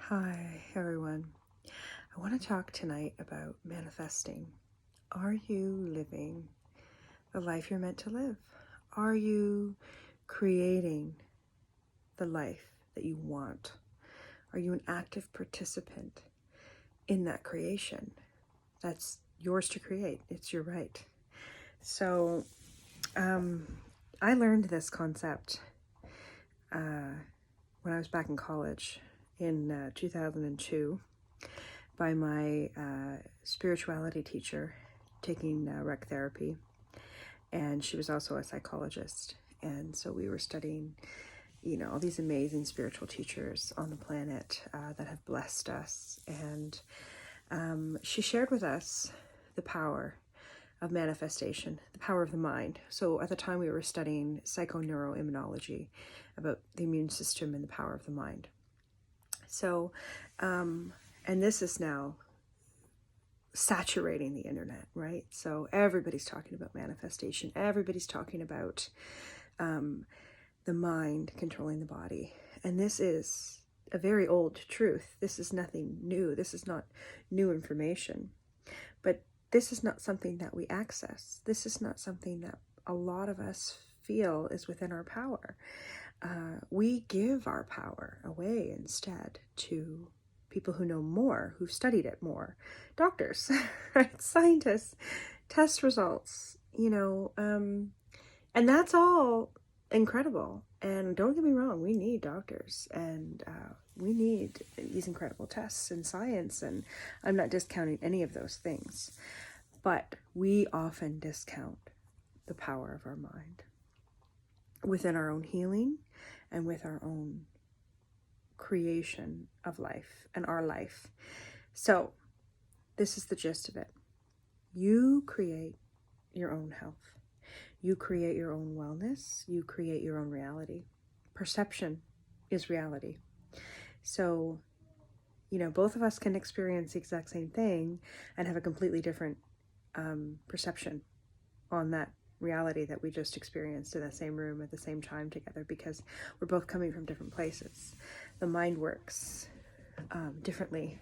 Hi, everyone. I want to talk tonight about manifesting. Are you living the life you're meant to live? Are you creating the life that you want? Are you an active participant in that creation? That's yours to create. It's your right. So, I learned this concept when I was back in college in 2002 by my spirituality teacher taking rec therapy. And she was also a psychologist. And so we were studying, all these amazing spiritual teachers on the planet that have blessed us. And she shared with us the power of manifestation, the power of the mind. So at the time we were studying psychoneuroimmunology, about the immune system and the power of the mind. So, and this is now saturating the internet, right? So everybody's talking about manifestation. Everybody's talking about the mind controlling the body. And this is a very old truth. This is nothing new. This is not new information. But this is not something that we access. This is not something that a lot of us feel is within our power. We give our power away instead to people who know more, who've studied it more, doctors, right? Scientists, test results, and that's all incredible. And don't get me wrong, we need doctors and we need these incredible tests and science, and I'm not discounting any of those things, but we often discount the power of our mind within our own healing and with our own creation of life and our life. So this is the gist of it. You create your own health. You create your own wellness. You create your own reality. Perception is reality. So, both of us can experience the exact same thing and have a completely different perception on that reality that we just experienced in the same room at the same time together, because we're both coming from different places. The mind works differently,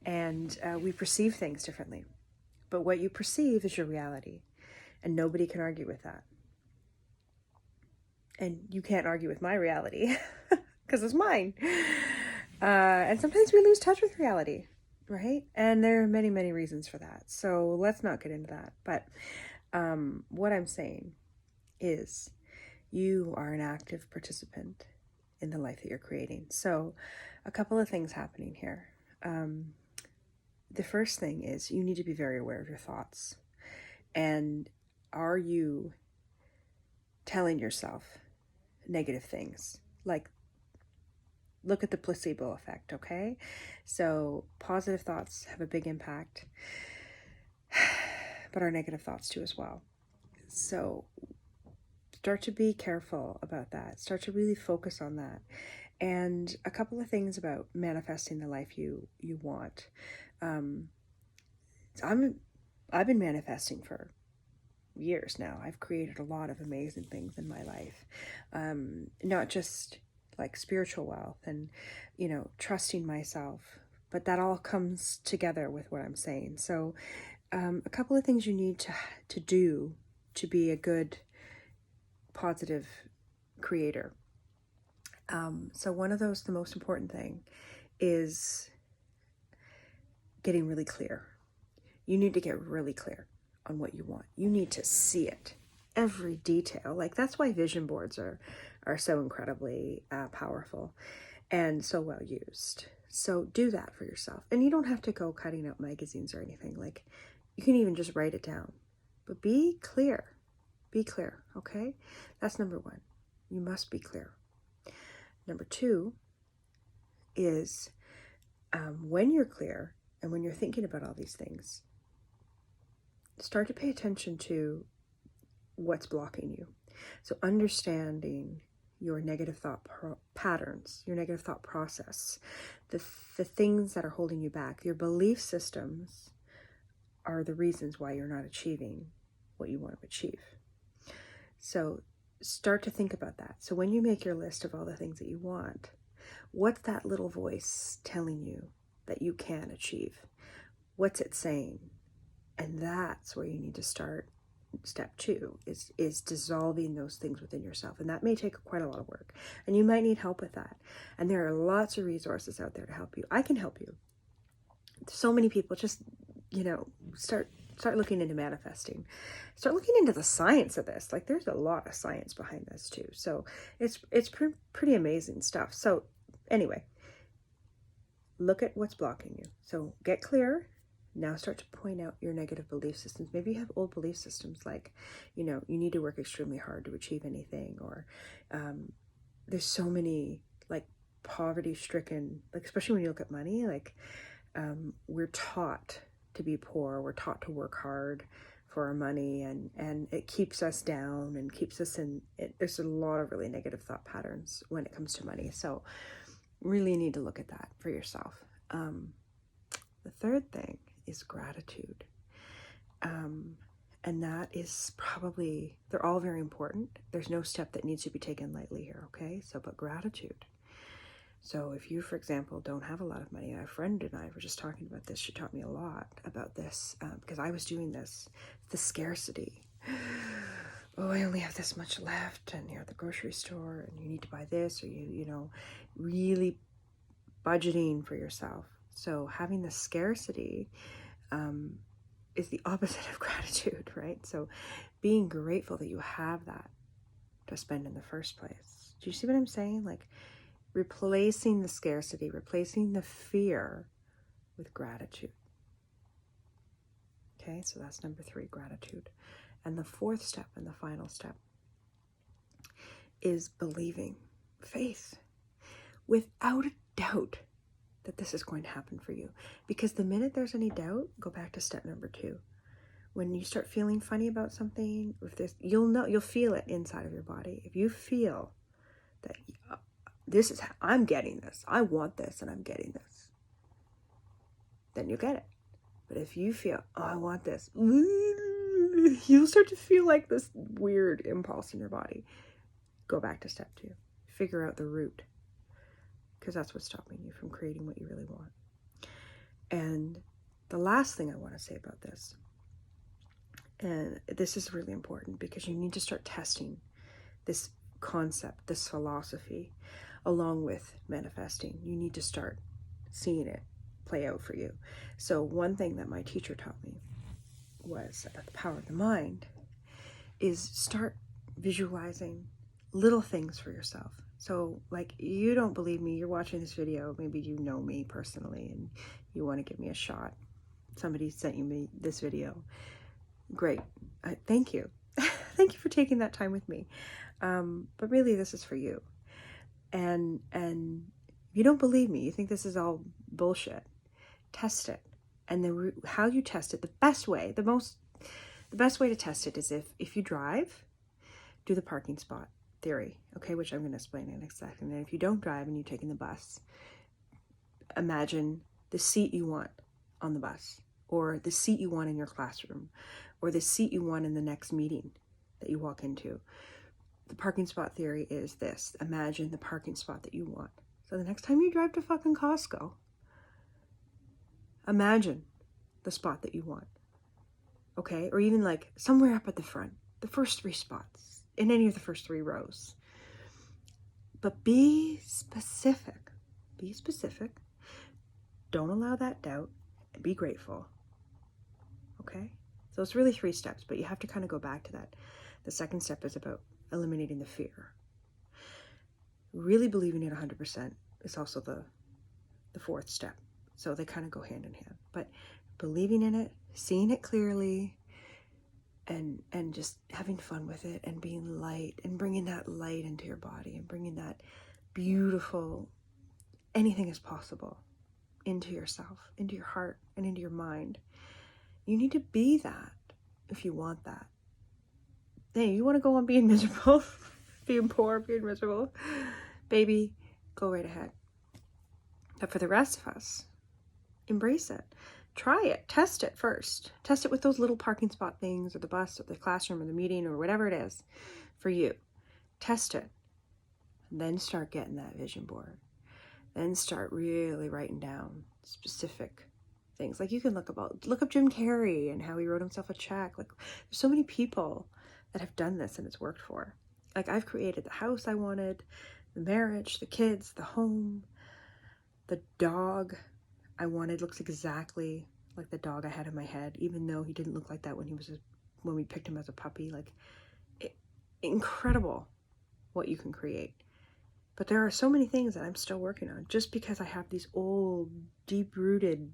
and we perceive things differently. But what you perceive is your reality, and nobody can argue with that. And you can't argue with my reality because it's mine. And sometimes we lose touch with reality, right? And there are many, many reasons for that. So let's not get into that. But what I'm saying is you are an active participant in the life that you're creating. So a couple of things happening here. The first thing is you need to be very aware of your thoughts. And are you telling yourself negative things? Like, look at the placebo effect, okay? So positive thoughts have a big impact, but our negative thoughts do as well. So start to be careful about that. Start to really focus on that. And a couple of things about manifesting the life you want. I've been manifesting for years now. I've created a lot of amazing things in my life, not just like spiritual wealth and trusting myself, but that all comes together with what I'm saying. So a couple of things you need to do to be a good positive creator. So one of those, the most important thing, is getting really clear. You need to get really clear on what you want. You need to see it, every detail. Like, that's why vision boards are so incredibly powerful and so well used. So do that for yourself. And you don't have to go cutting out magazines or anything. Like, you can even just write it down. But be clear. Be clear, okay? That's number one. You must be clear. Number two is when you're clear and when you're thinking about all these things, start to pay attention to what's blocking you. So understanding your negative thought patterns, your negative thought process, the things that are holding you back, your belief systems are the reasons why you're not achieving what you want to achieve. So start to think about that. So when you make your list of all the things that you want, What's that little voice telling you that you can achieve? What's it saying? And that's where you need to start. Step 2 is dissolving those things within yourself. And that may take quite a lot of work. And you might need help with that. And there are lots of resources out there to help you. I can help you. So many people just, start looking into manifesting. Start looking into the science of this. Like, there's a lot of science behind this too. So it's pretty amazing stuff. So anyway, look at what's blocking you. So get clear. Now start to point out your negative belief systems. Maybe you have old belief systems like, you need to work extremely hard to achieve anything, or there's so many like poverty-stricken, like especially when you look at money, like we're taught to be poor, we're taught to work hard for our money, and it keeps us down and keeps us in it. There's a lot of really negative thought patterns when it comes to money. So really need to look at that for yourself. The third thing is gratitude. And that is probably, they're all very important. There's no step that needs to be taken lightly here, okay? But gratitude. So if you, for example, don't have a lot of money, a friend and I were just talking about this. She taught me a lot about this because I was doing this, the scarcity. Oh, I only have this much left, and you're at the grocery store and you need to buy this, or really budgeting for yourself. So having the scarcity is the opposite of gratitude, right? So being grateful that you have that to spend in the first place. Do you see what I'm saying? Like replacing the scarcity, replacing the fear with gratitude. Okay, so that's number 3, gratitude. And the fourth step and the final step is believing, faith, without a doubt that this is going to happen for you. Because the minute there's any doubt, go back to step number 2. When you start feeling funny about something, you'll feel it inside of your body. If you feel that this is how I'm getting this, I want this and I'm getting this, then you'll get it. But if you feel, oh, I want this, you'll start to feel like this weird impulse in your body. Go back to step 2. Figure out the root, because that's what's stopping you from creating what you really want. And the last thing I want to say about this, and this is really important because you need to start testing this concept, this philosophy, along with manifesting. You need to start seeing it play out for you. So one thing that my teacher taught me was about the power of the mind is start visualizing little things for yourself. So like, you don't believe me, you're watching this video, maybe you know me personally and you want to give me a shot. Somebody sent you this video. Great. Thank you. Thank you for taking that time with me. But really this is for you. And if you don't believe me, you think this is all bullshit, test it. And how you test it, the best way to test it is if you drive, do the parking spot theory, okay, which I'm going to explain in a second. And if you don't drive and you're taking the bus, imagine the seat you want on the bus, or the seat you want in your classroom, or the seat you want in the next meeting that you walk into. The parking spot theory is this: imagine the parking spot that you want. So the next time you drive to fucking Costco, imagine the spot that you want, okay? Or even like somewhere up at the front, the first 3 spots, in any of the first 3 rows. But be specific. Be specific. Don't allow that doubt. And be grateful. Okay? So it's really 3 steps, but you have to kind of go back to that. The second step is about eliminating the fear. Really believing it 100% is also the 4th step. So they kind of go hand in hand. But believing in it, seeing it clearly, and just having fun with it, and being light, and bringing that light into your body, and bringing that beautiful, anything is possible, into yourself, into your heart, and into your mind. You need to be that if you want that. Hey, you want to go on being miserable, being poor, being miserable, baby, go right ahead. But for the rest of us, embrace it. Try it. Test it first. Test it with those little parking spot things, or the bus, or the classroom, or the meeting, or whatever it is for you. Test it. And then start getting that vision board. and start really writing down specific things. Like you can look up Jim Carrey and how he wrote himself a check. Like there's so many people that have done this and it's worked for. Like I've created the house I wanted, the marriage, the kids, the home, the dog I wanted looks exactly like the dog I had in my head, even though he didn't look like that when we picked him as a puppy. Like incredible what you can create. But there are so many things that I'm still working on just because I have these old, deep-rooted,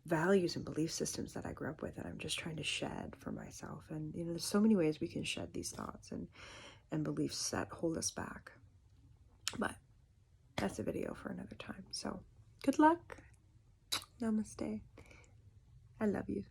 values and belief systems that I grew up with that I'm just trying to shed for myself. And, there's so many ways we can shed these thoughts and beliefs that hold us back. But that's a video for another time. So good luck. Namaste. I love you.